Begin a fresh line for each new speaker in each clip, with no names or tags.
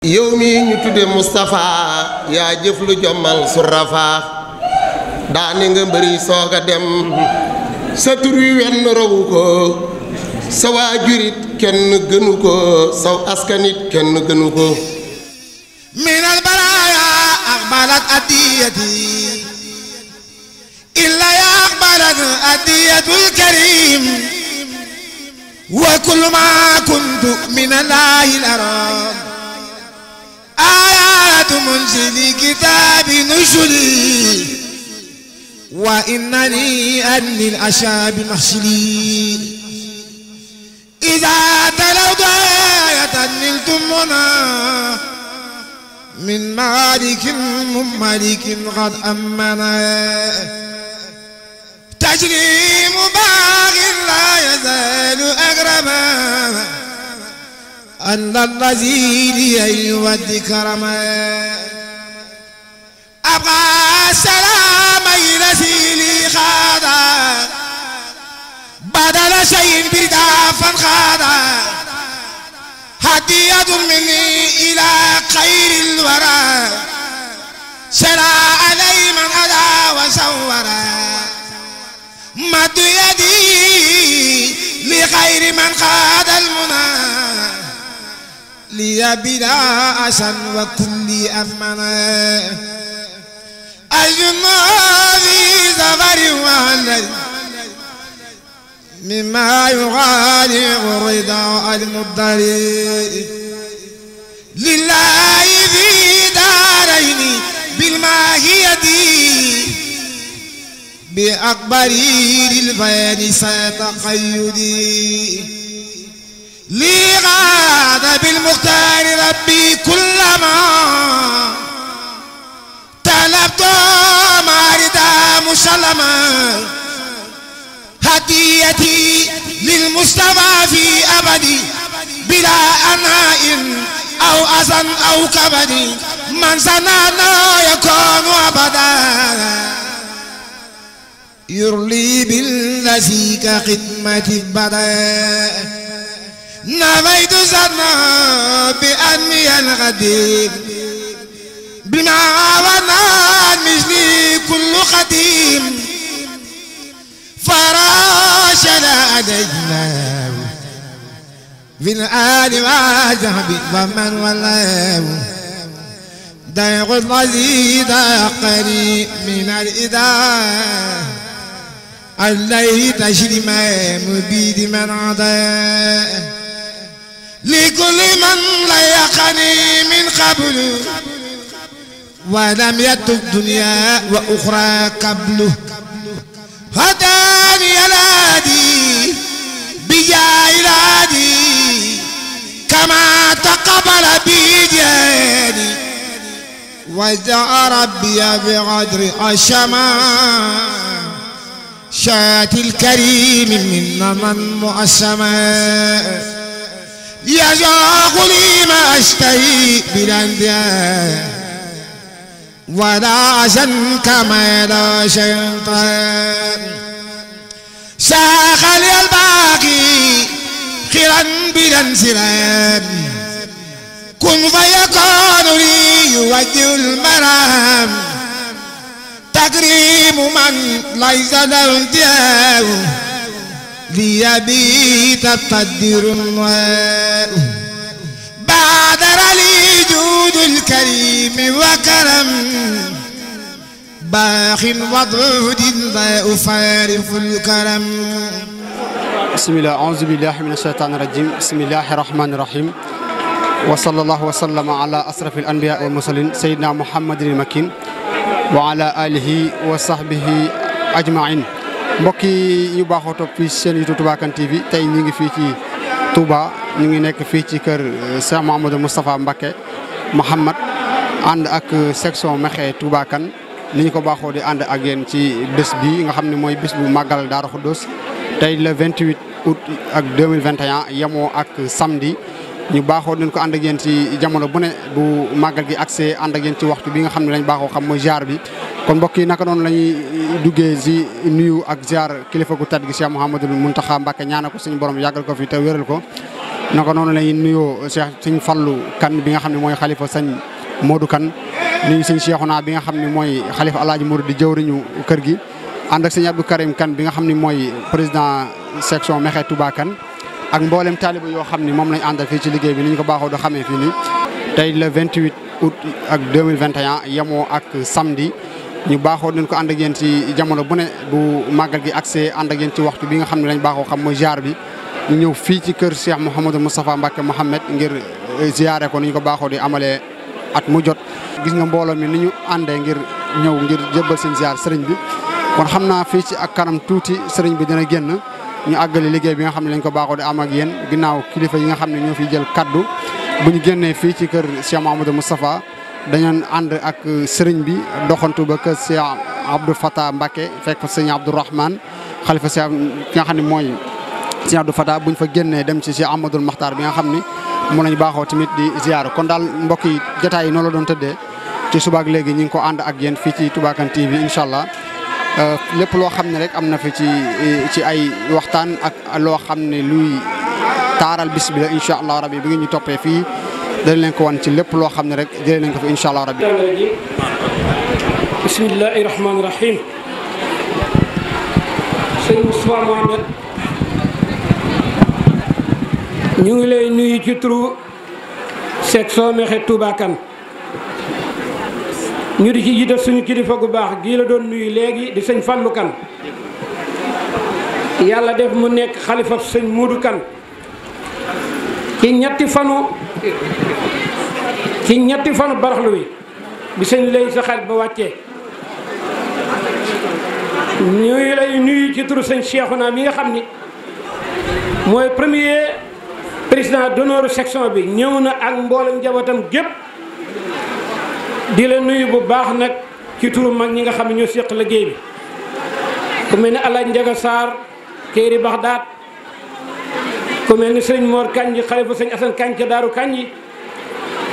yow mi ñu tudde Moustapha yaa jëf lu jommal su rafaa daani nga mbëri soog a dem sa tur wi wenn rawu ko sa waajurit kenn gënu ko saw askanit kenn gënu ko
min al baraaya aqbalat adiyati illa ya aqbalat adiyatul karim wa kullu ma kuntu min allahi al-aram ayatu munzili kitabi nuzuli wa innani anni al-ashabi mahsili إذا تلوت آية نلتم منا من مالك مملك قد أمنا تجريم باغ لا يزال أغرما أن الذي لي يودي كرما أبقى السلام يرسيلي خادا بدل شيء بردا فانخادا هدية مني إلى خير الورى سرى علي من هدى وصورا مد يدي لخير من خاد المنى لي بلا أسن وكل أمنا أجمع في زفر وهلل مما يغالي الرضا المضطري لله في دارين بالماهية بأكبر البيان ستقيدي لي غاد بالمختار ربي كلما طلبت ماردا مسلما هديتي للمصطفى في أبدي بلا أناء أو أذى أو كبد من سنانا يكون أبدا يرلي بالذي كخدمة البدا نفيت سنا بأني الغدير بما ونال مثلي كل قديم فراشنا علينا في الآل والذهب ومن ولاه ضيق الذي ضاقني من الإداء عليه تشريم مبيد من عداء لكل من ليقني من قبل ولم يتب دنيا وأخرى قبله هداني الهادي بجاه الهادي كما تقبل بجاني وجاء ربي بقدر الشماء شات الكريم من من مؤسما يزاق لي ما اشتهي بالاندياء ولا أزن كما لا شيطان ساق لي الباقي خيرا بلا انسلام كن فيكون لي يوجه المرام تكريم من ليس له انتهاء ليبيت القدر الله بادر لي جود الكريم وكرم باخ وضود لا أفارف الكرم
بسم الله أعوذ بالله من الشيطان الرجيم بسم الله الرحمن الرحيم وصلى الله وسلم على أشرف الأنبياء والمرسلين سيدنا محمد المكين وعلى آله وصحبه أجمعين mbokki ñu baaxoo topp fii seen YouTube Touba Kane TV tey ñu ngi fii ci Touba ñu ngi nekk fii ci kër Cheikh Mouhamadou Moustapha Mbacké Mouhamad ànd ak section Mekhe Touba Kane ni ñu ko baaxoo di ànd ak yéen ci bés bi nga xam ne mooy bés bu màggal Daaru Xudoos tey le 28 août ak 2021 yemoo ak samedi ñu baaxoo nañ ko ànd ak yéen ci jamono bu ne bu màggal gi accès ànd ak yéen ci waxtu bi nga xam ne lañ baaxoo xam mooy ziar bi kon mbokk yi naka noonu la ñuy duggee si nuyu ak ziar kilifa gu tedd gi Cheikh Mouhamadoul Mountakha Mbacké ñaanal ko suñu borom yàggal ko fi te wéral ko naka noonu lañuy nuyoo Cheikh sëñ Fallou Kane bi nga xam ne mooy xalifa sëñ Modou Kane nuyu sëñ Cheikhouna bi nga xam ne mooy xalifa Alaaji Modou di jëwriñu kër gi ànd ak sëñ Abdou Karim Kane bi nga xam ne mooy président section Mekhe Touba Kane ak mboolem taaliba yoo xam ne moom lañ àndal fii ci liggéey bi ni ñu ko baaxoo do xamee fii nii tey le 28 août ak 2021 yemoo ak samedi ñu baaxoo nañ ko ànd ak yéen ci jamono bu ne bu màggal gi accès ànd ak yéen ci waxtu bi nga xam ne lañ baaxoo xam mooy ziar bi ñu ñëw fii ci kër Cheikh Mouhamadou Moustapha Mbacké Mohamed ngir ziare ko ni ñu ko baaxoo di amalee at mu jot. gis nga mbooloo mi ni ñu àndee ngir ñëw ngir jébbal seen ziar sëriñ bi kon xam naa fii ci ak kanam tuuti sëriñ bi dina génn ñu àggali liggéey bi nga xam ne lañ ko baaxoo di am ak yéen ginnaaw kilifa yi nga xam ne ñoo fiy jël kaddu bu ñu génnee fii ci kër Cheikh Mouhamadou Moustapha dañoon ànd ak sëriñ bi doxantu ba kër Cheikh Abdou Fatah Mbacké fekk fa sëñ Abdou Rahman xalifa Cheikh ki nga xam ne mooy sëñ Abdou Fatah buñ fa génnee dem ci Cheikh Amadou Makhtar bi nga xam ni mu lañ baaxoo tamit di ziar kon daal mbokk yi jotaay yi noonu la doon tëddee ci subaak léegi ñu ngi ko ànd ak yéen fii ci Touba Kane TV incha allah lépp loo xam ne rek am na fi ci ay waxtaan ak loo xam ne luy taaral bis bi la incha allah rabbi bi nga ñu toppee fii dañ leen ko wan ci lépp loo xam ne rek jëlee nañ ko fi incha allah rabbi.
bismillahi rahmaani rahim. sëñ Moustapha Mohamed ñu ngi lay nuyu ci turu section Mekhe Touba Kane ñu di ci jiital suñu kilifa gu baax gii la doon nuyu léegi di sëñ Fallou Kane yàlla def mu nekk xalifa sëñ Modou Kane ci ñetti fanu baraxlu wi bi sëñ lay sa xarit ba wàccee ñuy lay nuyu ci turu sëñ Cheikhouna mi nga xam ni mooy premier président d'honneur section bi ñëw na ak mboolem njabootam gépp di la nuyu bu baax nag ci turu mag ñi nga xam ne ñoo séq liggéey bi ku mel ni Alaaji Njaga Sarr Kéeri Baxdaat ku mel ni sëñ Mor Kanji xalifa sëñ Asan Kanji ca Daaru Kanji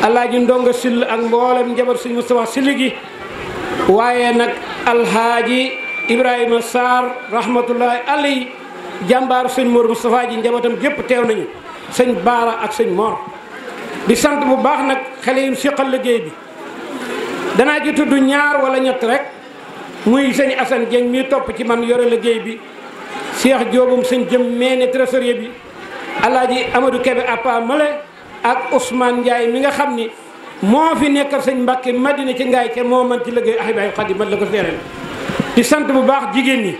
Alaaji Ndonga Sill ak mboolem njaboot sëñ Moustapha Sill gi waaye nag Alhaaji Ibrahima Sarr rahmatullahi alayhi jàmbaaru sëñ Mor Moustapha ji njabootam gépp teew nañu sëñ Baara ak sëñ Mor di sant bu baax nag xale yu séqal liggéey bi danaa ci tudd ñaar wala ñett rek muy sëñ Assane Dieng mi topp ci man yore liggéey bi Cheikh Diobum sëñ jëm meene trésorier bi Alaaji Amadou Kébé Appa Male ak Ousmane Ndiaye mi nga xam ni moo fi nekkal sëñ Mbacké Madina ci ngaay ca moo man ci liggéey Ahibahil Khadim man la ko seereel di sant bu baax jigéen ñi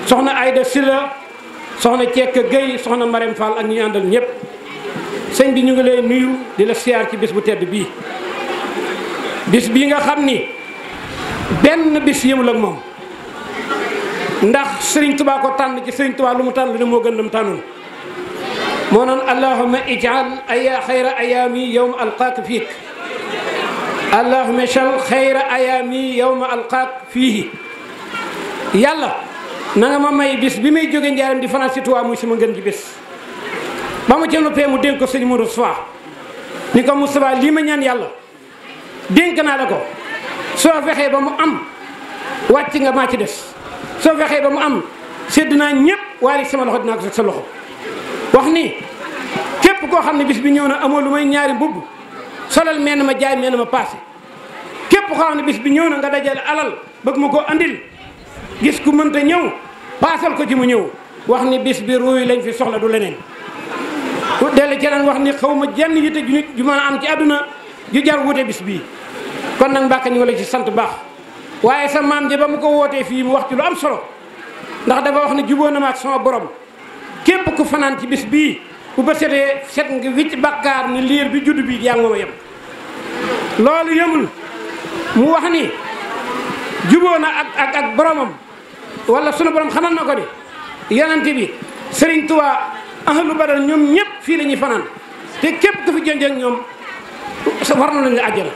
soxna Aïda Silla soxna Cekk Gueye soxna Marème Fall ak ñi ñu àndal ñëpp sëñ bi ñu ngi lay nuyu di la siyaar ci bis bu tedd bii bis bii nga xam ni benn bis yëmul ak moom ndax Serigne Touba ko tànn ci Serigne Touba lu mu tànn lu ne moo gën lam tànnoon moo noon allahumma ij'al aya xayra ayaami yawma alqaaka fiik allahumma ij'al xayra ayaami yawma alqaak fiihi yàlla na nga ma may bis bi may jóge njaaram di fanaan si Touba muy sama ngën ji bis ba mu ca noppee mu dénk ko sëñ Moustapha ni ko Moustapha lii ma ñaan yàlla dénk naa la ko soo fexee ba mu am wàcc nga maa ci des soo fexee ba mu am sedd naa ñëpp waaye sama loxo dinaa ko sa loxo wax ni képp koo xam ne bis bi ñëw na amoo lu may ñaari mbubb solal mel na ma jaay mel na ma paase képp koo xam ne bis bi ñëw na nga dajale alal bëgg ma koo andil gis ku mënta ñëw paasal ko ci mu ñëw wax ni bis bi ruuy lañ fi soxla du leneen ku dellu ci leen wax ni xaw ma jenn yitte ju nit ju mën a am ci àdduna ju jar wute bis bii kon nag Mbàkke ñu ngi la ci sant baax waaye sa maam ji ba mu ko wootee fii mu wax ci lu am solo ndax dafa wax ne jubóo na ma ak sama borom képp ku fanaan ci bis bii bu ba setee set nga wicc bakkaar ni liir bi judd bi yaa ngi ma yem loolu yëmul mu wax ni jubóo na ak boromam wala sunu borom xamal na ko ni yonent bi Serigne Touba ahlu badar ñoom ñëpp fii la ñuy fanaan te képp ku fi jënjee ak ñoom war na lañ la àjjana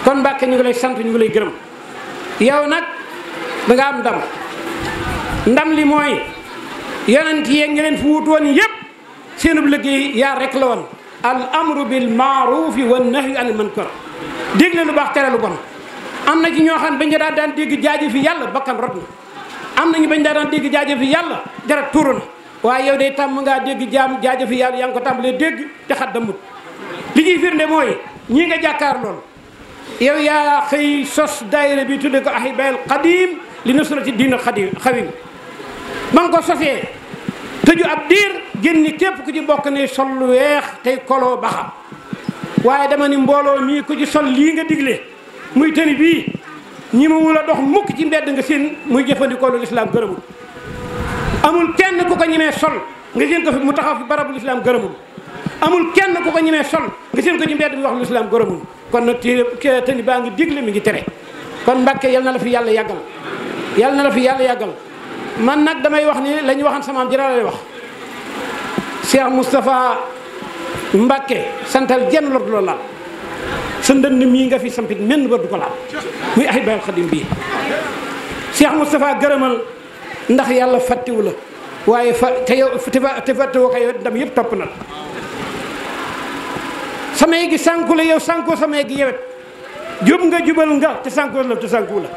kon Mbàkke ñu ngi lay sant ñu ngi lay gërëm yow nag da nga am ndam li mooy yonent yeeg ñi leen fi wut woon yëpp seenub liggéey yaar rek la woon al amru bil maarufi wan nahyu anil munkar digle lu baax tere lu bon am na ci ñoo xam bañ daan dégg jaaje fi yàlla bakkan rot na am nañu bañ daan dégg jaaje fi yàlla dara tuuru na waaye yow day tàmm ngaa dégg jaajëfi yàlla yaa ngi ko tàmbalee dégg te xat damut li ñuy firnde mooy ñii nga jàkkaar lool yow yaa xëy sos daayira bi tudde ko Ahibaahil Xadim li nusrati diinil xawim ba nga ko sosee tëju ab diir génni képp ku ci bokk ne sol lu weex tey koloo baxa waaye dama ni mbooloo mii ku ci sol lii nga digle muy tëni bii ñi ma wula dox mukk ci mbedd nga seen muy jëfandikoo lu lislaam gërëmul amul kenn ku ko ñemee sol nga seen ko fi mu taxaw fi barabu lislaam gërëmul amul kenn ku ko ñemee sol nga seen ko ci mbedd mi wax lu lislaam gërëmul kon nag tëni baa ngi digle mi ngi tere kon Mbàkke yal na la fi yàlla yàggal yal na la fi yàlla yàggal man nag damay wax ni la ñu waxan samaam jëra lay wax Cheikh Moustapha Mbàkke santal jenn lor du la laal sa ndënd mii nga fi sampit menn ba du ko laal muy Ahibaahil Xadim bii Cheikh Moustapha gërëmal ndax yàlla fàttiwu la waaye te yow te fàttiwoo ko yow ndam yëpp topp na la samay gi sànku la yow sànkoo samay gi yewet jub nga jubal nga te sànkoo la te sànku la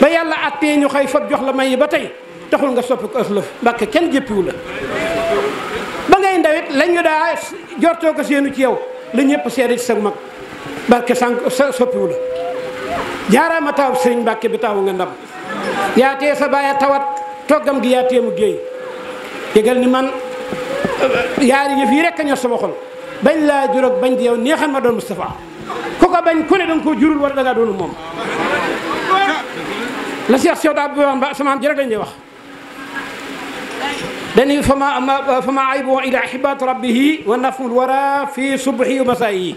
ba yàlla attee ñu xëy fab jox la may yi ba tey taxul nga soppi ko ëslëf Mbàkke kenn jëppiwu la ba ngay ndawit lañu daa jortoo ko seenu ci yow la ñëpp seede ci sa mag Mbàkke soppiwu la jaaraama taaw sëriñ Mbàkke bi taawu nga ndam yaa tee sa baaya tawat toggam gi yaa teemu géey yëgal ni man yaari yëf yi rekk a ñor sama xol bañ laa juróog bañ di yow neexal ma doon Moustapha ku ko bañ ku ne danga koo jurul wala dangaa doonu moom la Cheikh Sew daa bu wax sama am ji rek lañ di wax dañuy fama aybu ila hibat rabbihi wa naful wara fi subhi wa masaayi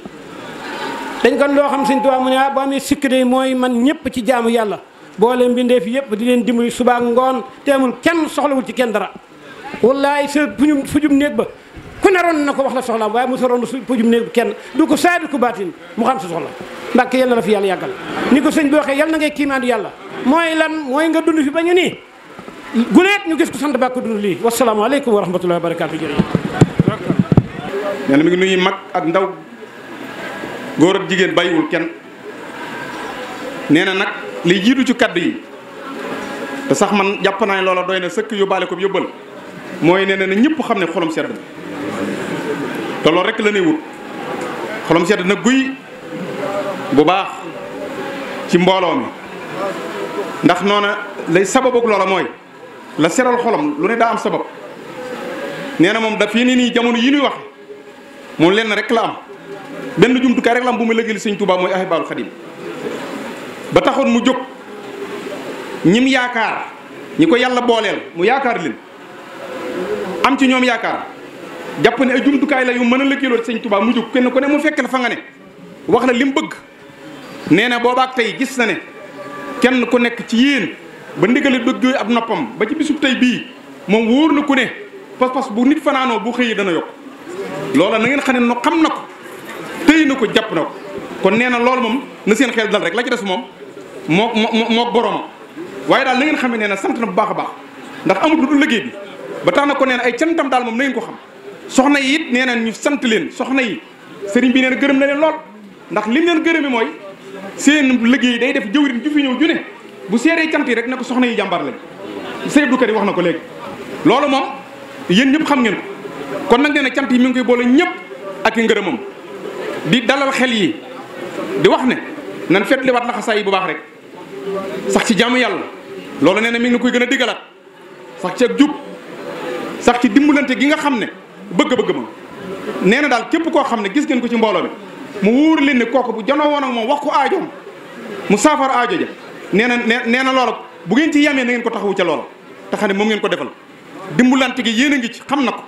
dañ kon loo xam Sëñ Tuubaa mu ne boo amee sikk de mooy man ñëpp ci jaamu yàlla boole mbindee fi yëpp di leen dimbali suba ak ngoon te amul kenn soxlawul ci kenn dara wallaay sa fujum néeg ba ku ne ron na ko wax la soxlaam waaye mu sa ron fujum néeg kenn du ko saadi ku baatin mu xam sa soxla Mbàkke yal na la fi yàlla yàggal ni ko sëñ bi waxee yal na ngay kiimaandu yàlla mooy lan mooy nga dund fi ba ñu nii guleet ñu gis ko sant bàkk dund lii wasalaamaaleykum wa rahmatullahi wa barakaatu jërëjëf
nee na mi ngi nuyu mag ak ndaw góor ak jigéen bàyyiwul kenn nee na nag liy jiitu ci kaddu yi te sax man jàpp naa ne loola doy na sëkk yóbbaale ko yóbbal mooy nee na ñëpp xam ne xolom sedd na te loolu rek la ñuy wut xolom sedd na guy bu baax ci mbooloo mi ndax noona lay sababu loola mooy la seral xolom lu ne daa am sabab nee na moom daf yi nii jamono yi ñuy wax moom lenn rek la am benn jumtukaay rek la am bu mu lëggeel Sëñ Tuubaa mooy Ahibaahil Xadim ba taxoon mu jóg ñim yaakaar ñi ko yàlla booleel mu yaakaar leen am ci ñoom yaakaar jàpp ne ay jumtukaay la yu mën a lëkkaloo Sëñ Tuubaa mu jóg kenn ku ne mu fekk la fa nga ne wax la lim bëgg nee na boobaak tey gis na ne kenn ku nekk ci yéen ba ndigale dëgg ab noppam ba ci bisub tey bii moom wóor na ku ne pas-pas bu nit fanaanoo bu xëyee dana yokk loola na ngeen xam ne no xam na ko tëy na ko jàpp na ko kon nee na loolu moom na seen xel dal rek la ci des moom moo borom waaye daal na ngeen xam ne nee na sant na bu baax a baax ndax amul lu dul liggéey bi ba tax na ko nee na ay cantam daal moom na ngeen ko xam soxna yi it nee na ñu sant leen soxna yi sëriñ bi nee na gërëm na leen lool ndax lim leen gërëmi mooy seen liggéey day def jëwriñ ju fi ñëw ju ne bu seeree cant yi rek ne ko soxna yi jàmbar lañ sëriñ Abdou Karim wax na ko léegi loolu moom yéen ñëpp xam ngeen ko kon nag nee na cant yi mi ngi koy boole ñëpp ak i ngërëmam di dalal xel yi di wax ne nan fetliwaat laxasaay yi bu baax rek sax ci jaamu yàlla loolu nee na mi ngi koy gën a diggalaat sax ci ak jub sax ci dimbalante gi nga xam ne bëgg-bëgg ma nee na daal képp koo xam ne gis ngeen ko ci mbooloo mi mu wóor leen ne kooku bu janoo woon ak moom wax ko aajoom mu saafara aajo ja nee na loola bu ngeen ci yamee na ngeen ko taxawu ca loola te xam ne moom ngeen ko defal dimbalante gi yéen a ngi ci xam na ko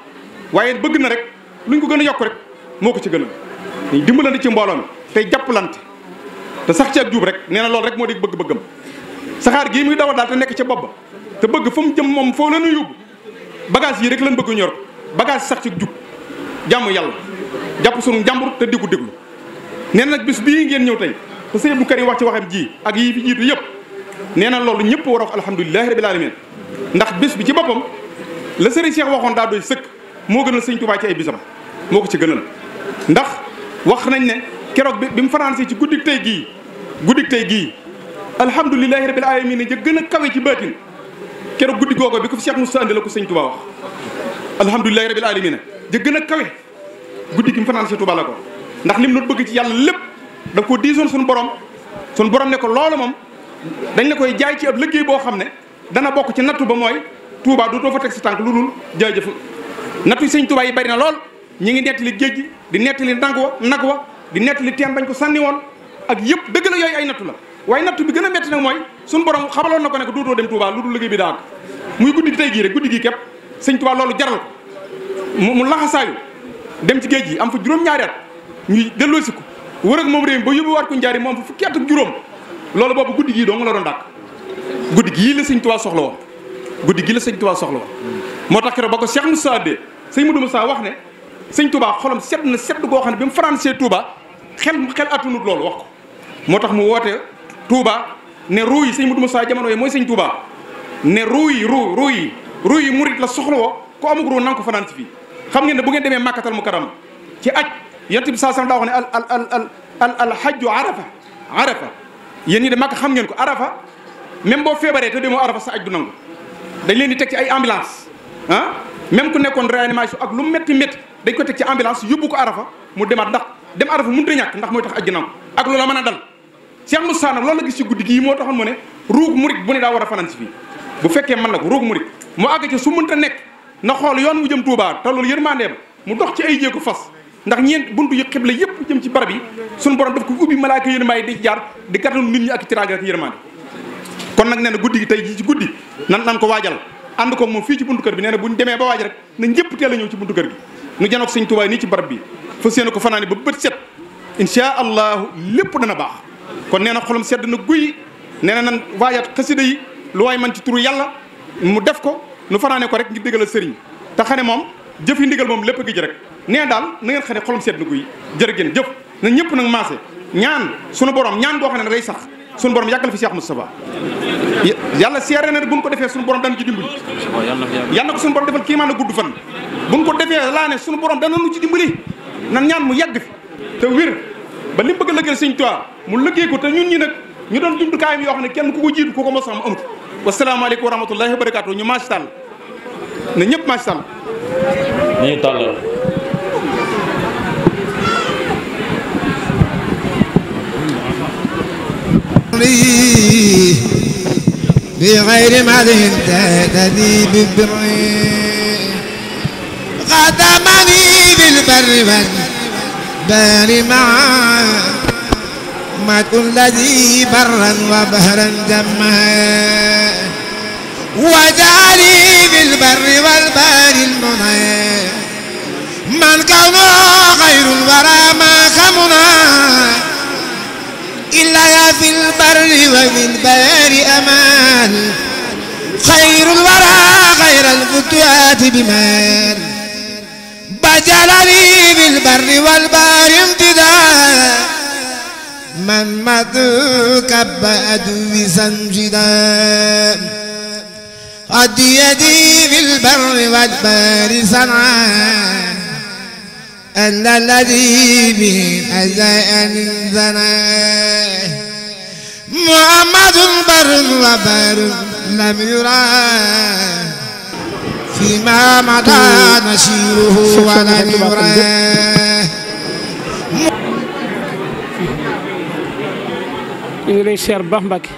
waaye bëgg na rek luñ ko gën a yokk rek moo ko ci gën a ñu dimbalante ci mbooloo mi tey jàppalante te sax ci ak jub rek nee na loolu rek moo di bëgg-bëggam saxaar gii muy dawal daal te nekk ca bopp ba te bëgg fa mu jëm moom foo la ñu yóbbu bagage yi rek lañ bëgg ñor bagage sax ci jub jàmm yàlla jàpp sunu njàmbur te diggu déglu nee na nag bis bii ngeen ñëw tey te sëñ Abdou Karim wax ci waxam ji ak yii fi jiitu yëpp nee na loolu ñëpp war a wax alhamdulilahi rabil alamin ndax bis bi ci boppam la sëriñ Cheikh waxoon daa doy sëkk moo gënal sëñ Tuubaa ci ay bisam moo ko ci gënal ndax wax nañ ne keroog bi mu fanaansi ci guddik tey gii alhamdulilahi rabil alamin ja gën a kawe ci baatin keroog guddi googu bi ko fi Cheikh Moussa andi la ko sëñ Tuubaa wax alhamdulilahi rabil alamina ja gën a kawe guddi gi mu fanaan si Touba la ko ndax lim doon bëgg ci yàlla lépp daf ko diisoon suñu borom ne ko loolu moom dañ la koy jaay ci ab liggéey boo xam ne dana bokk ci nattu ba mooy Touba dootoo fa teg sa tànk lu dul jaajëf nattu sëñ Touba yi bari na lool ñi ngi nettali géej gi di nettali nag wa di nettali teen bañ ko sànni woon ak yëpp dëgg la yooyu ay nattu la waaye nattu bi gën a metti nag mooy suñu borom xamaloon na ko ne ko dootoo dem Touba lu dul liggéey bi daal muy guddi gi tey gii rek guddi gi képp sëñ Touba loolu jaral ko mu laxasaayu dem ci géej gi am fa juróom-ñaari at ñuy delloosi ko wër ak moom réew mi ba yóbbu waat ko njaari moom fa fukki at ak juróom loolu boobu guddi gii dong la doon dàkk guddi gii la sëñ Touba soxla woon guddi gii la sëñ Touba soxla woon moo tax keroog ba ko Cheikh Moussa de sëñ Modou Moussa wax ne sëñ Touba xolam sedd na sedd goo xam ne bi mu faransee Touba xel attunut loolu wax ko moo tax mu woote Touba ne ruu yi sëñ Modou Moussa jamono yi mooy sëñ Touba ne ruu yi murit la soxla woo ko amug ruu nanga ko fanaan si fii xam ngeen ne bu ngeen demee Makkatal Mukarram ci aj yonent bi saa daa wax ne al hajju arafa yéen ñi de Makka xam ngeen ko arafa même boo feebaree te demoo arafa sa aj du nangu dañ leen di teg ci ay ambulance même ku nekkoon réanimation ak lu métti dañ ko teg ci ambulance yóbbu ko arafa mu demaat ndax dem arafa mënut a ñàkk ndax mooy tax aj gi nangu ak loola mën a dal Cheikh Moussa nag loolu la gis ci guddi gii moo taxoon mu ne ruug murit bu ne daa war a fanaan si fii bu fekkee mën na ko ruug murit mu àgg ci su mënta nekk na xool yoon mu jëm Touba te loolu yërmandeem mu dox ci ay jéego fas ndax ñeent buntu yi xibla yëpp jëm ci barab yi suñu borom daf ko ubbi malaaka yërmaay di jaar di gàttal nit ñi ak tiraanga ak yërmande kon nag nee na guddi gi tey jii ci guddi nan ko waajal ànd ko moom fii ci buntu kër bi nee na buñ demee ba waaj rek na ñëpp teel a ñëw ci buntu kër gi nu janook sëñ Touba nii ci barab bi fa séena ko fanaani ba bët set insha allahu lépp dana baax kon nee na xolam sedd na guy nee na nan waajat xasida yi lu waay man ci turu yàlla mu def ko nu fanaane ko rek ngir déggal sëriñ te xam ne moom jëf yi ndigal moom lépp gi ji rek nee daal na ngeen xam ne xolam sedd na guy jërë ngeen jëf na ñëpp nag maase ñaan sunu borom ñaan boo xam ne day sax sunu borom yàggal fi Cheikh Moustapha yàlla seere na buñ ko defee sunu borom dana ci dimbali yàlla na ko sunu borom defal kii maan na gudd fan buñ ko defee laa ne sunu borom dana nu ci dimbali nan ñaan mu yàgg fi te wér ba li bëgg a lëggeel sëñ Tuubaa mu lëggee ko te ñun ñi nag ñu doon jumtukaayam yoo xam ne kenn ku ko jiitu ku ko mos a am amut wasalaamaaleykum wa rahmatullahi wa barakaatu ñu maasi tàll na ñëpp maasi tàll
ñu tàllal
بغير مدح تهتدي بالبر قدمني بالبر والبار معا ما الذي برا وبهرا جمها وجعلي بالبر والبار المنى من كونه خير الورى ما خمنا إلا في البر وفي البار أمان خير الورى خير الفتوات بمان بجلني بالبر والبار امتداء من مذكب أدوي سنجدا قد يدي بالبر والبار صنعا أن الذي به أجاء زنا محمد بر وبر لم يرى فيما مضى نشيره ولم يرى
ñu ngi lay seer baax Mbàkke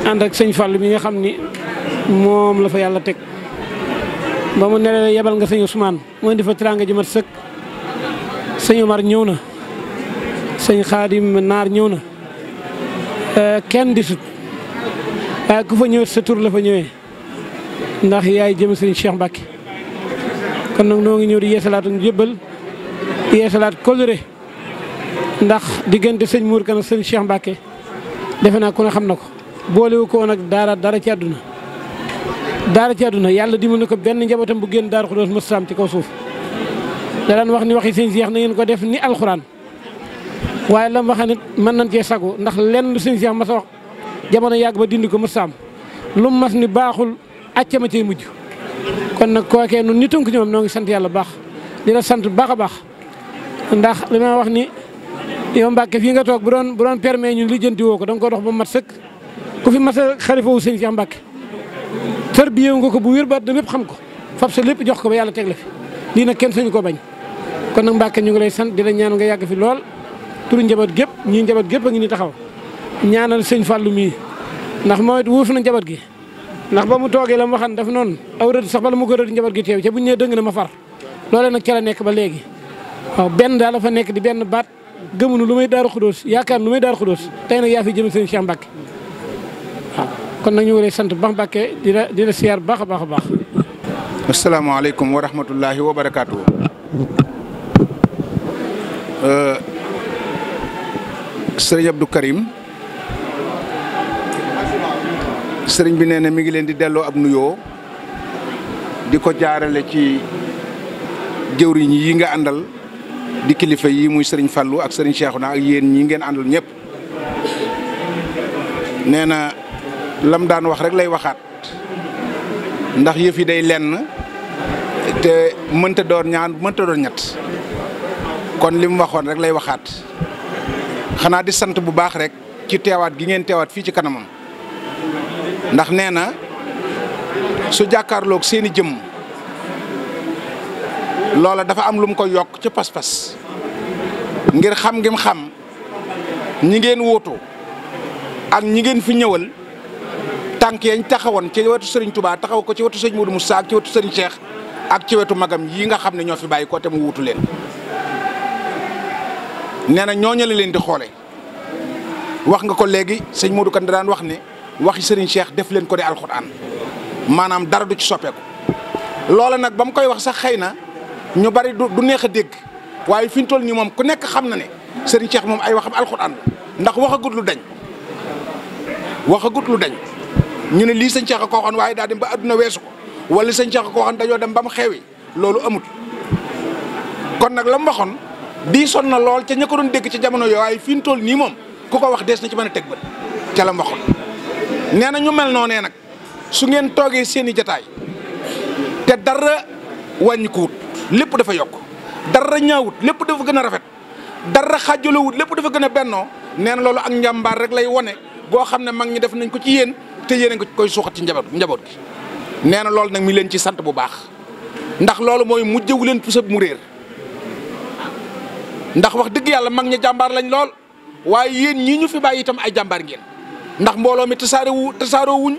ànd ak sëñ Fall mi nga xam ni moom la fa yàlla teg ba mu ne la yebal nga sëñ Ousmane moo indi fa teraanga ji mat sëkk sëñ Omar ñëw na sëñ Xaadim Naar ñëw na kenn di sut waaye ku fa ñëw sa tur la fa ñëwee ndax yaay jëm sëñ Cheikh Mbacke kon nag noo ngi ñëw di yeesalaat ak jébbal di yeesalaat kóllëre ndax diggante sëñ Mour Kane ak sëñ Cheikh Mbacke defe naa ku ne xam na ko boolewu ko nag dara ci àdduna yàlla dimbali na ko benn njabootam bu génn Daaru Xudoos mos am ci kaw suuf da daan wax ni waxi sëñ Cheikh na ngeen ko def ni alxuraan waaye la ma wax nit mën nañ cee sagu ndax lenn lu sëñ Cheikh mas a wax jamono yàgg ba dindi ko mos am lu mu mas ni baaxul acca ma cay mujj kon nag kookee nun nitunk ñoom noo ngi sant yàlla baax di la sant baax a baax ndax li ma wax ni yow Mbacke fii nga toog bu doon permis ñun lijjanti woo ko da nga ko dox ba mat sëkk ku fi mas a xalifa wu sëñ Cheikh Mbacke tër bi yow nga ko bu wér ba da lépp xam ko fab sa lépp jox ko ba yàlla teg la fi lii nag kenn sañu ko bañ kon nag Mbàkke ñu ngi lay sant di la ñaan nga yàgg fi lool turu njaboot gépp ñii njaboot gépp a ngi ni taxaw ñaanal sëñ Fallou mii ndax mooy wuuf na njaboot gi ndax ba mu toogee la mu waxan daf noonu aw rëdd sax bala mu ko rëdd njaboot gi teew ca buñ nee dëng na ma far loolee nag ca la nekk ba léegi waaw benn daal la fa nekk di benn baat gëmunu lu may Daaru Xudóos yaakaar lu may Daaru Xudóos tey nag yaa fi jëme sëñ Cheikh Mbacke waaw kon nag ñu ngi lay sant bu baax Mbacke di la siyaar bu baax a baax a baax.
asalaamaaleykum wa rahmatullahi wa barakaatu. sëriñ Abdou Karim sëriñ bi nee na mi ngi leen di delloo ab nuyoo di ko jaarale ci jëwriñ yi nga àndal di kilifa yi muy sëriñ Fallou ak sëriñ Cheikhouna ak yéen ñi ngeen àndal ñëpp nee na lam daan wax rek lay waxaat ndax yëf yi day lenn te mënta doon ñaan mënta doon ñett kon li mu waxoon rek lay waxaat xanaa di sant bu baax rek ci teewaat gi ngeen teewaat fii ci kanamam ndax nee na su jàkkaarloog seeni jëmm loola dafa am lu mu ko yokk ci pas-pas ngir xam ngim xam ñi ngeen wóotu ak ñi ngeen fi ñëwal tànk yañ taxawoon ci wetu Serigne Touba taxaw ko ci wetu sëñ Modou Moussa ak ci wetu Serigne Cheikh ak ci wetu magam yi nga xam ne ñoo fi bàyyi ko te mu wuutu leen nee na ñooñu la leen di xoole wax nga ko léegi sëñ Modou Kane daan wax ne waxi Serigne Cheikh def leen ko di alxuraan maanaam dara du ci soppeeku loola nag ba mu koy wax sax xëy na ñu bari du neex a dégg waaye fi ñu toll nii moom ku nekk xam na ne Serigne Cheikh moom ay waxam alxuraan ndax waxagut lu dañ ñu ne lii sëñ Cheikh a ko waxoon waaye daa dem ba adduna weesu ko wala sëñ Cheikh a ko waxoon dañoo dem ba mu xewi loolu amut kon nag la mu waxoon diisoon na lool ca ña ko doon dégg ci jamono yooyu waaye fi ñu toll nii moom ku ko wax dees na ci mën a teg bët ca la mu waxoon nee na ñu mel noonee nag su ngeen toogee seen i jataay te dara wàññikuwut lépp dafa yokk dara ñaawut lépp dafa gën a rafet dara xaajalowut lépp dafa gën a bennoo nee na loolu ak njàmbaar rek lay wone boo xam ne mag ñi def nañ ko ci yéen te yéen a ngi koy suuxat ci njaboot gi nee na loolu nag mi leen ci sant bu baax ndax loolu mooy mujjewu leen pusab mu réer ndax wax dëgg yàlla mag ñi jàmbaar lañ lool waaye yéen ñii ñu fi bàyyi itam ay jàmbaar ngeen ndax mbooloo mi tasaaroo wuñ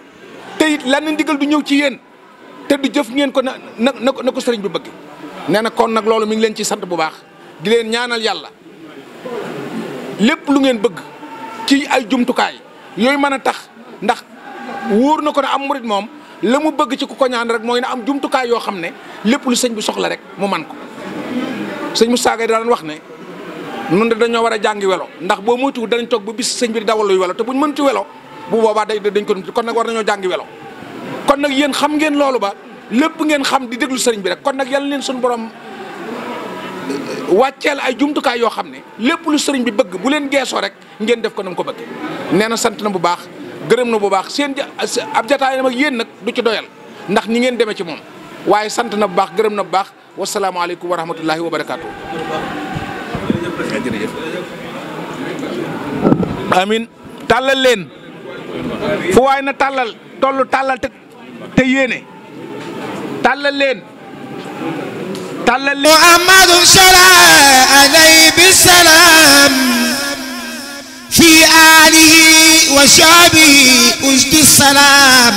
te it lenn ndigal du ñëw ci yéen te du jëf ngeen ko na ko sëriñ bi bëgg nee na kon nag loolu mi ngi leen ci sant bu baax di leen ñaanal yàlla lépp lu ngeen bëgg ci ay jumtukaay yooyu mën a tax ndax wóor na ko ne am murit moom la mu bëgg ci ku ko ñaan rek mooy na am jumtukaay yoo xam ne lépp lu sëñ bi soxla rek mu man ko sëñ Moussa Gueye daan wax ne nun de dañoo war a jàngi welo ndax boo moytuwul danañ toog ba bis sëñ bi di dawal luy welo te buñ mënti welo bu boobaa dañ ko kon nag war nañoo jàngi welo kon nag yéen xam ngeen loolu ba lépp ngeen xam di déglu sëriñ bi rek kon nag yàlla leen suñu borom wàcceel ay jumtukaay yoo xam ne lépp lu sëriñ bi bëgg bu leen geesoo rek ngeen def ko na mu ko bëgg nee na sant na bu baax gërëm na bu baax seen ab jataayam ak yéen nag du ci doyal ndax ñi ngeen demee ci moom waaye sant na bu baax gërëm na bu baax wasalaamaaleykum wa rahmatullahi wa barakaatu. amin tàllal leen fu waay na tàllal tollu tàllal te yéene tàllal leen
محمد صلى عليه بالسلام في آله وشعبه أجد السلام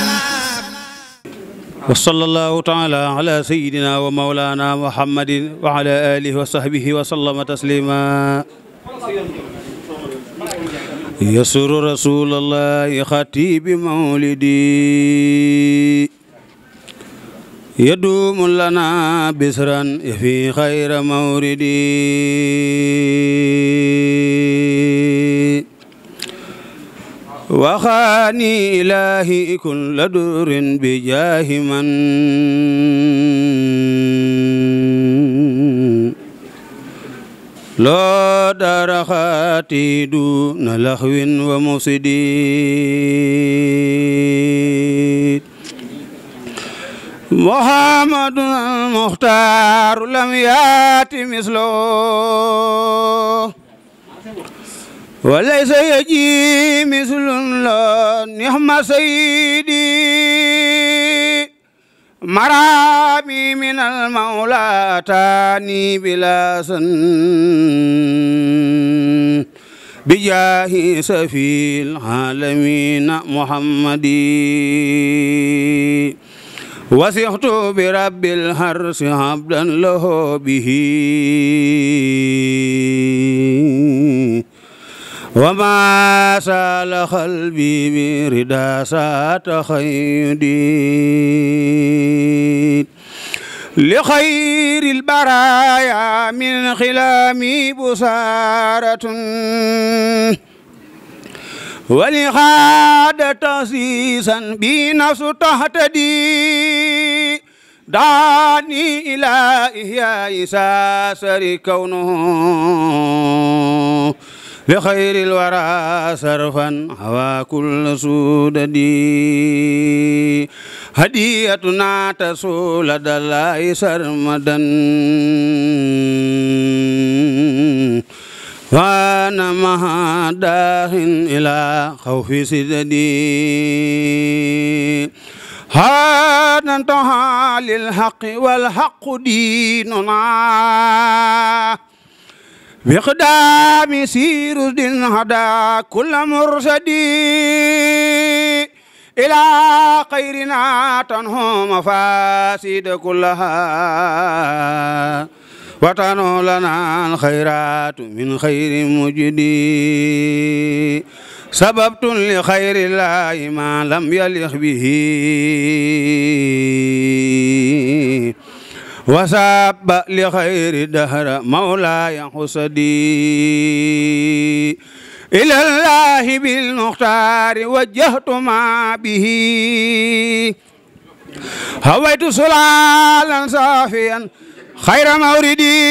وصلى الله تعالى على سيدنا ومولانا محمد وعلى آله وصحبه وسلم تسليما يسر رسول الله خطيب مولدي يدوم لنا بسرا في خير موردي وخاني إلهي كل دور بجاه من لا دار خاتي دون لخو ومفسدين محمد المختار لم يأتي مثله وليس يجي مثل لا نعم سيدي مرامي من المولى تاني بلا سن بجاه سفي العالمين محمد وثقت برب الحرس عبدا له به وما سال قلبي بردا سات خيدي لخير البرايا من خلامي بصارة ولخاد تأسيسا بنفس تهتدي دعني إلى إحياء ساسر كونه لخير الورى صرفا هوى كل سوددي هديتنا تسول لدى الله سرمدا وانا مع داخ الى خوف سددي هذا انتهى للحق والحق ديننا بقدام سير دين هدى كل مرشدي إلى خيرنا تنهو مفاسد كلها وتنهو لنا الخيرات من خير مجدي سببت لخير الله ما لم يلخ به وساب لخير دهر مولاي حسدي إلى الله بالمختار وجهت ما به هويت سلالا صافيا خير موردي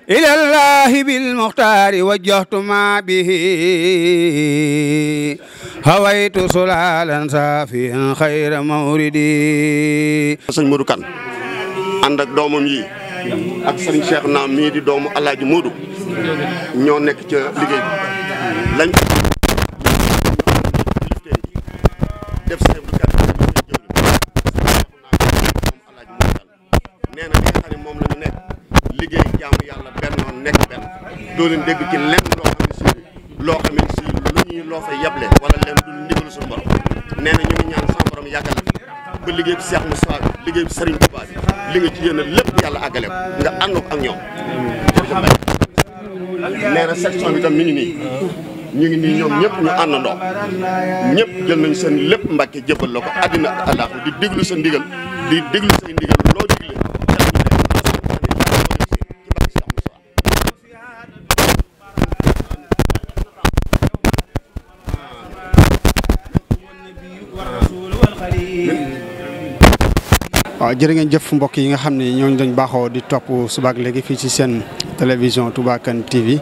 إلى الله بالمختار وجهت ما به هويت سلالا صافيا خير موردي
sëñ Modou Kane ànd ak doomam yi ak sëriñ Cheikh Naam mii di doomu Alaaji Modou ñoo nekk ca liggéey bi lañ def sëñ bu kat nee na li nga xam ne moom la ñu nekk liggéey jaamu yàlla benn noon nekk benn doo leen dégg ci lenn loo xam ne si lu ñuy loo fay yeble wala leen du ndigalu suñu borom nee na ñu ngi ñaan sama borom yàggal la ba liggéey bi Cheikh Moussa liggéey bi Serigne Touba bi li nga ci yéene lépp yàlla àggale ko nga ànd ak ñoom nee na section bi tam mi ngi nii ñu ngi nii ñoom ñëpp ñu àndandoo ñëpp jël nañ seen lépp Mbàkke jébbal la ko àddina ak àllaax di déglu sa ndigal di déglu say ndigal loo digle
waaw jërë ngeen jëf mbokk yi nga xam ne ñooñu dañ baaxoo di topp subaak léegi fii ci seen télévision Touba Kane TV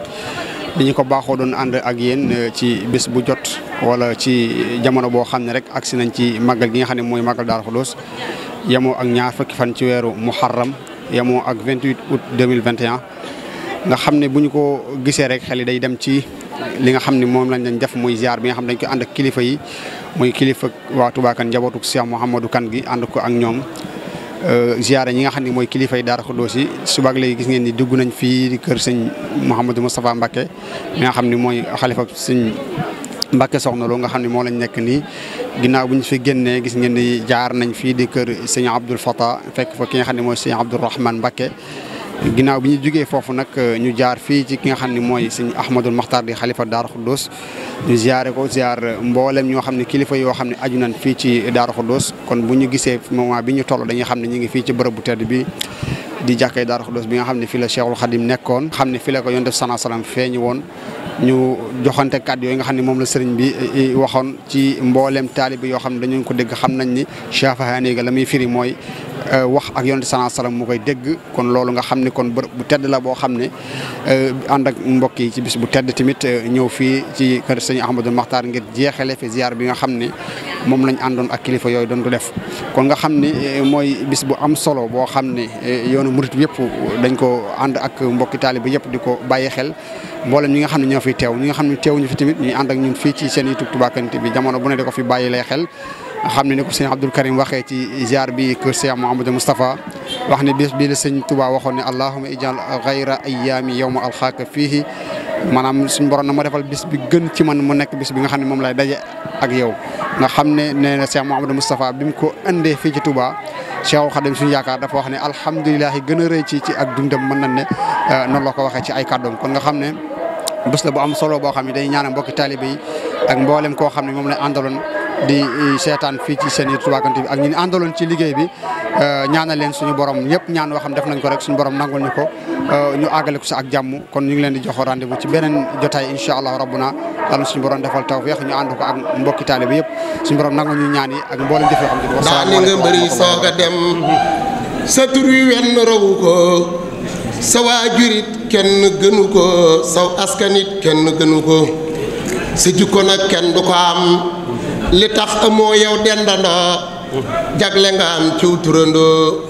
dañu ko baaxoo doon ànd ak yéen ci bés bu jot wala ci jamono boo xam ne rek agsi nañ ci màggal gi nga xam ne mooy màggal Daaru Xudoos yemoo ak ñaar fukki fan ci weeru muharram yemoo ak 28 août 2021 nga xam ne bu ñu ko gisee rek xel yi day dem ci li nga xam ne moom lañ leen def muy ziar bi nga xam ne dañ koy ànd ak kilifa yi muy kilifa waa Touba Kane njabootu Cheikh Mouhamadou Kane gi ànd ko ak ñoom ziare ñi nga xam ne mooy kilifa yi Daaru Xudoos yi subaak léegi gis ngeen ni dugg nañ fii kër sëñ Mouhamadou Moustapha Mbacké mi nga xam ne mooy xalifa sëñ Mbacké Soxna Lo nga xam ne moo lañ nekk nii ginnaaw bu ñu fi génnee gis ngeen ni jaar nañ fii di kër sëñ Abdoul Fata fekk fa ki nga xam ne mooy sëñ Abdourahmane Mbacké ginnaaw bi ñu jugee foofu nag ñu jaar fii ci ki nga xam ne mooy sëñ Ahmadul Maxtar di xalifa Daaru Xudoos ñu ziare ko ziar mboolem ñoo xam ne kilifa yoo xam ne aju nañ fii ci Daaru Xudoos kon bu ñu gisee moment bi ñu toll dañuy xam ne ñu ngi fii ci bërëb bu tedd bi di jàkkee Daaru Xudoos bi nga xam ne fii la Cheikhul Khadim nekkoon xam ne fii la ko yoon def sana salaam feeñu woon ñu joxante kàddu yooyu nga xam ne moom la sëriñ bi waxoon ci mboolem taalibe yoo xam ne dañu ko dégg xam nañ ni Chafahaani ga la muy firi mooy wax ak yonent sallallahu alayhi wasallam mu koy dégg kon loolu nga xam ne kon bërëb bu tedd la boo xam ne ànd ak mbokk yi ci bis bu tedd tamit ñëw fii ci kër sëñ Ahmadou Makhtar ngir jeexale fi ziar bi nga xam ne moom lañ àndoon ak kilifa yooyu doon ko def kon nga xam ni mooy bis bu am solo boo xam ne yoonu murit bi yëpp dañ ko ànd ak mbokki taalibe yëpp di ko bàyyi xel mboolem ñi nga xam ne ñoo fi teew ñi nga xam ne teewuñu fi tamit ñuy ànd ak ñun fii ci seen YouTube Touba Kane TV bi jamono bu ne di ko fi bàyyi lay xel xam ne ni ko sëñ Abdoul Karim waxee ci ziar bi kër Cheikh Mouhamadou Moustapha wax ne bis bii la sëñ Touba waxoon ne allahumma ijal ghayra ayyaami yawma alxaaka fiihi maanaam suñu borom na ma defal bis bi gën ci man mu nekk bis bi nga xam ne moom lay daje ak yow nga xam ne nee na Cheikh Mouhamadou Moustapha bi mu ko indee fii ci Touba Cheikhul Khadim suñu yaakaar dafa wax ne alhamdulilah gën a rëy ci ak dundam mën nañ ne noonu la ko waxee ci ay kàddoom kon nga xam ne bés la bu am solo boo xam ne day ñaanal mbokki taalibe yi ak mboolem koo xam ne moom lay àndaloon di seetaan fii ci seen Touba Kane TV ak ñi àndaloon ci liggéey bi ñaanal leen suñu borom ñëpp ñaan yoo xam def nañ ko rek suñu borom nangul ñu ko ñu àggale ko si ak jàmm kon ñu ngi leen di jox rendez-vous ci beneen jotaay incha allah rabbuna yàlla suñu borom defal tawfiq ñu ànd ko ak mbokki taalibe yëpp suñu borom nangul ñu ñaan yi ak mboolem jëf yoo xam ne
daani nga bëri soog a dem sa tur wi wenn rawu ko sa waajurit kenn gënu ko saw askanit kenn gënu ko sa jikko nag kenn du ko am li tax amoo yow dendandoo jagle nga am ciw turandoo